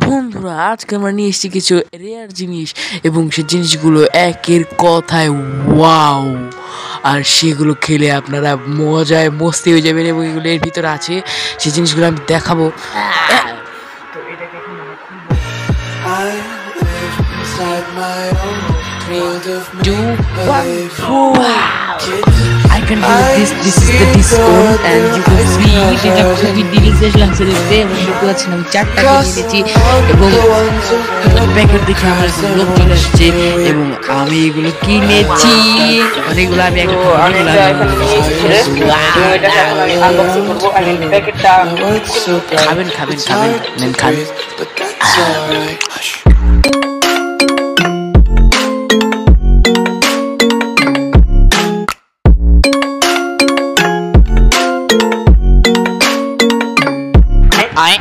বন্ধুরা আজকে আমরা নিয়ে এসেছি কিছু রেয়ার জিনিস এবং সেই জিনিসগুলো একের কথায় ওয়াও। আর সেগুলো খেলে আপনারা মজায় মস্তি হয়ে যাবেন এবং এগুলো এর ভিতরে আছে, সেই জিনিসগুলো আমি দেখাবো। তো এটাকে এখন আমরা খুলবো। I can do this. This is the discount and you can see এটা খুবই ডিলিশিয়াস লাগছে দেখতে এবং দেখতে পাচ্ছেন আমি 4টা কিনে নিয়েছি এবং প্যাকেট দেখে আমার লোভ চলে আসছে এবং আমি এগুলো কিনেছি অনেকগুলো। আমি একটা খাবেন নেন খান। I